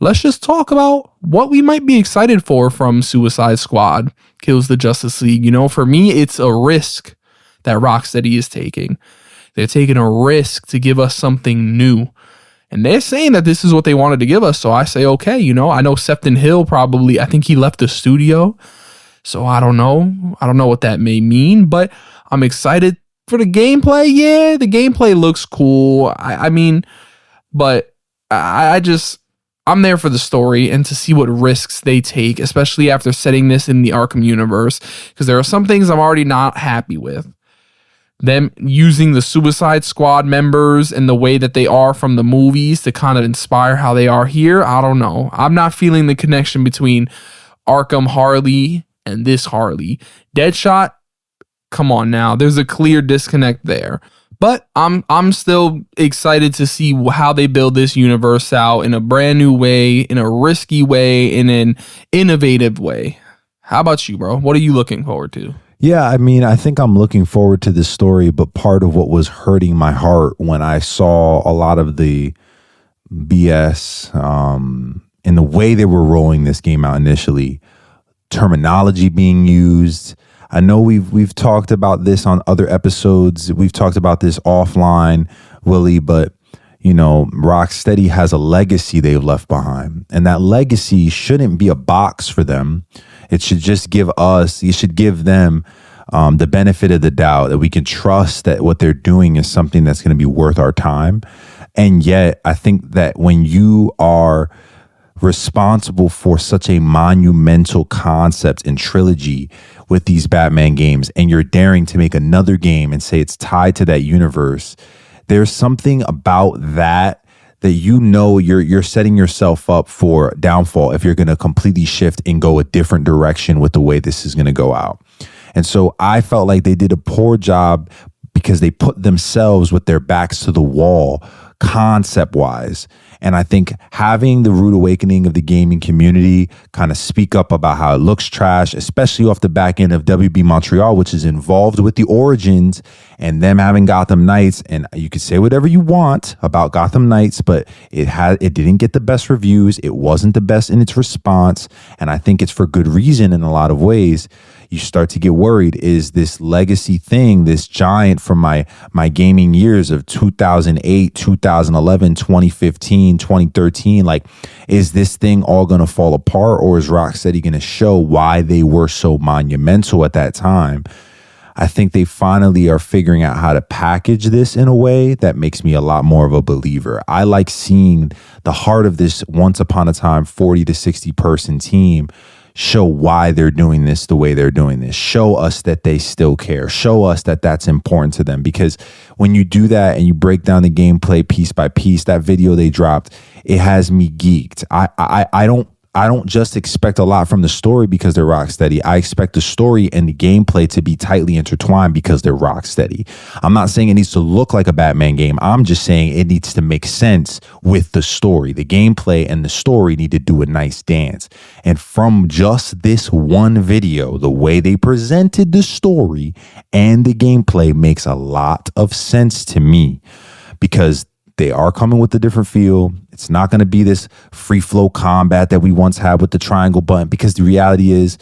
let's just talk about what we might be excited for from Suicide Squad Kills the Justice League. You know, for me, it's a risk that Rocksteady is taking. They're taking a risk to give us something new. And they're saying that this is what they wanted to give us. So I say, okay, you know, I know Sefton Hill probably, I think he left the studio. So I don't know. I don't know what that may mean, but I'm excited for the gameplay. Yeah, the gameplay looks cool. I mean, but I'm there for the story and to see what risks they take, especially after setting this in the Arkham universe, because there are some things I'm already not happy with. Them using the Suicide Squad members and the way that they are from the movies to kind of inspire how they are here. I don't know. I'm not feeling the connection between Arkham Harley and this Harley. Deadshot, come on now. There's a clear disconnect there. But I'm still excited to see how they build this universe out in a brand new way, in a risky way, in an innovative way. How about you, bro? What are you looking forward to? Yeah, I mean, I think I'm looking forward to this story, but part of what was hurting my heart when I saw a lot of the BS in the way they were rolling this game out initially, terminology being used. I know we've talked about this on other episodes. We've talked about this offline, Willie, but you know, Rocksteady has a legacy they've left behind, and that legacy shouldn't be a box for them. It should just give them the benefit of the doubt that we can trust that what they're doing is something that's going to be worth our time. And yet, I think that when you are responsible for such a monumental concept and trilogy with these Batman games, and you're daring to make another game and say it's tied to that universe, there's something about that you know you're setting yourself up for downfall if you're going to completely shift and go a different direction with the way this is going to go out. And so I felt like they did a poor job because they put themselves with their backs to the wall concept wise. And I think having the rude awakening of the gaming community kind of speak up about how it looks trash, especially off the back end of WB Montreal, which is involved with the Origins, and them having Gotham Knights. And you can say whatever you want about Gotham Knights, but it didn't get the best reviews. It wasn't the best in its response. And I think it's for good reason in a lot of ways. You start to get worried, is this legacy thing, this giant from my gaming years of 2008, 2011, 2015, 2013, like, is this thing all going to fall apart, or is Rocksteady going to show why they were so monumental at that time? I think they finally are figuring out how to package this in a way that makes me a lot more of a believer. I like seeing the heart of this once upon a time 40 to 60 person team show why they're doing this the way they're doing this. Show us that they still care. Show us that that's important to them. Because when you do that and you break down the gameplay piece by piece, that video they dropped, it has me geeked. I don't just expect a lot from the story because they're Rocksteady. I expect the story and the gameplay to be tightly intertwined because they're Rocksteady. I'm not saying it needs to look like a Batman game. I'm just saying it needs to make sense with the story. The gameplay and the story need to do a nice dance. And from just this one video, the way they presented the story and the gameplay makes a lot of sense to me, because they are coming with a different feel. It's not going to be this free flow combat that we once had with the triangle button, because the reality is,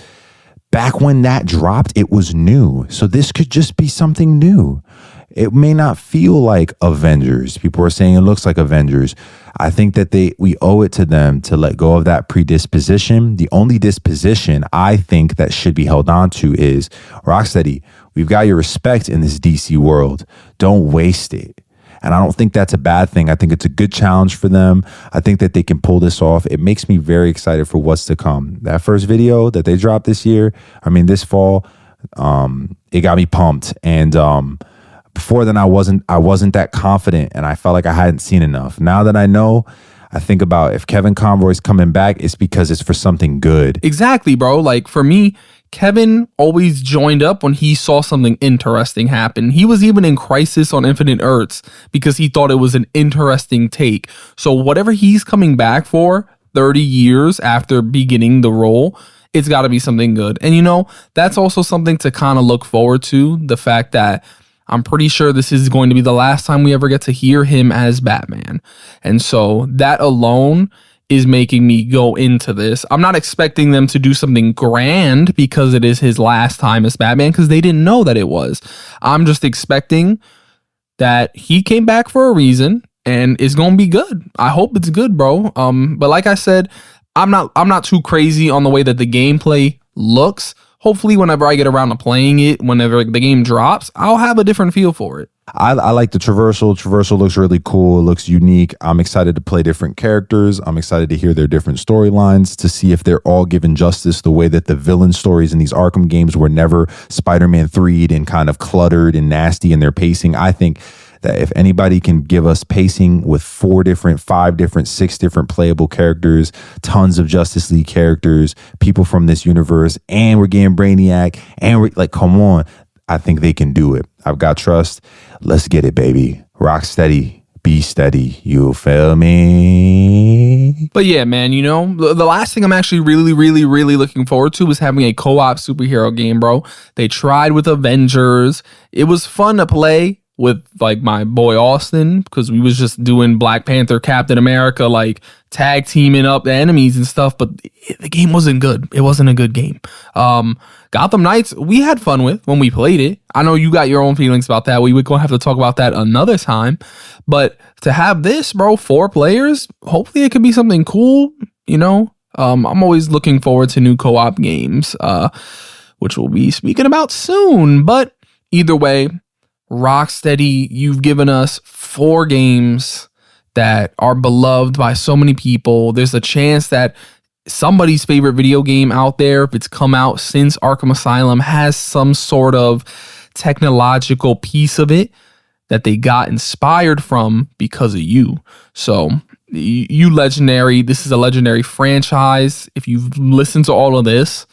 back when that dropped, it was new. So this could just be something new. It may not feel like Avengers. People are saying it looks like Avengers. I think that we owe it to them to let go of that predisposition. The only disposition I think that should be held on to is, Rocksteady, we've got your respect in this DC world. Don't waste it. And I don't think that's a bad thing. I think it's a good challenge for them. I think that they can pull this off. It makes me very excited for what's to come. That first video that they dropped this fall, it got me pumped. And before then, I wasn't that confident, and I felt like I hadn't seen enough. Now that I know, I think about, if Kevin Conroy's coming back, it's because it's for something good. Exactly, bro. Like, for me, Kevin always joined up when he saw something interesting happen. He was even in Crisis on Infinite Earths because he thought it was an interesting take. So whatever he's coming back for 30 years after beginning the role, it's got to be something good. And, you know, that's also something to kind of look forward to. The fact that I'm pretty sure this is going to be the last time we ever get to hear him as Batman. And so that alone is making me go into this. I'm not expecting them to do something grand because it is his last time as Batman, because they didn't know that it was. I'm just expecting that he came back for a reason and it's gonna be good. I hope it's good, bro. But like I said, I'm not too crazy on the way that the gameplay looks. Hopefully, whenever I get around to playing it, whenever the game drops, I'll have a different feel for it. I like the traversal. Traversal looks really cool. It looks unique. I'm excited to play different characters. I'm excited to hear their different storylines, to see if they're all given justice the way that the villain stories in these Arkham games were never Spider-Man 3'd and kind of cluttered and nasty in their pacing. I think that if anybody can give us pacing with 4 different, 5 different, 6 different playable characters, tons of Justice League characters, people from this universe, and we're getting Brainiac, and we're like, come on, I think they can do it. I've got trust. Let's get it, baby. Rocksteady, be steady. You feel me? But yeah, man, you know, the last thing I'm actually really looking forward to is having a co-op superhero game, bro. They tried with Avengers. It was fun to play with like my boy Austin, because we was just doing Black Panther, Captain America, like tag teaming up the enemies and stuff, but the game wasn't good. It wasn't a good game. Gotham Knights, we had fun with when we played it. I know you got your own feelings about that. We would go have to talk about that another time. But to have this, bro, 4 players, hopefully it could be something cool, you know? I'm always looking forward to new co-op games, which we'll be speaking about soon. But either way, Rocksteady, you've given us 4 games that are beloved by so many people. There's a chance that somebody's favorite video game out there, if it's come out since Arkham Asylum, has some sort of technological piece of it that they got inspired from because of you. So you legendary, this is a legendary franchise. If you've listened to all of this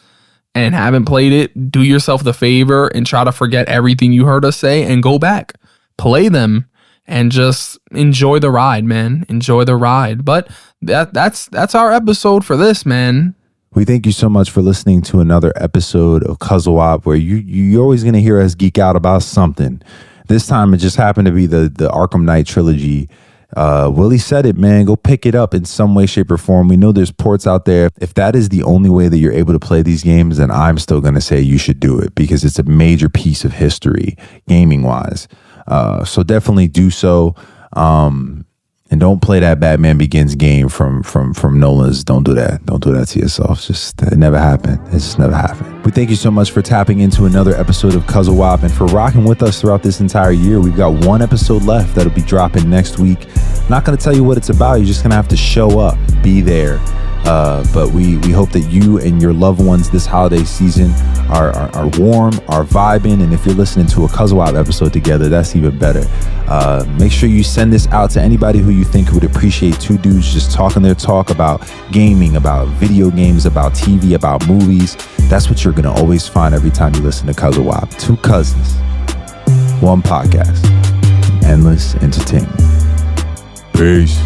and haven't played it, do yourself the favor and try to forget everything you heard us say and go back, play them, and just enjoy the ride, man. Enjoy the ride. But that's our episode for this, man. We thank you so much for listening to another episode of CUZZO-OP, where you're always going to hear us geek out about something. This time it just happened to be the Arkham Knight trilogy. Willie said it, man. Go pick it up in some way, shape, or form. We know there's ports out there. If that is the only way that you're able to play these games, then I'm still going to say you should do it, because it's a major piece of history gaming wise. So definitely do so. And don't play that Batman Begins game from Nolan's. Don't do that. Don't do that to yourself. It never happened. It just never happened. We thank you so much for tapping into another episode of CUZZO-OP and for rocking with us throughout this entire year. We've got one episode left that'll be dropping next week. Not going to tell you what it's about. You're just going to have to show up, be there. But we hope that you and your loved ones this holiday season are warm, are vibing, and if you're listening to a CUZZO-OP episode together, that's even better. Make sure you send this out to anybody who you think would appreciate two dudes just talking their talk about gaming, about video games, about TV, about movies. That's what you're going to always find every time you listen to CUZZO-OP. Two cousins, one podcast, endless entertainment. Peace.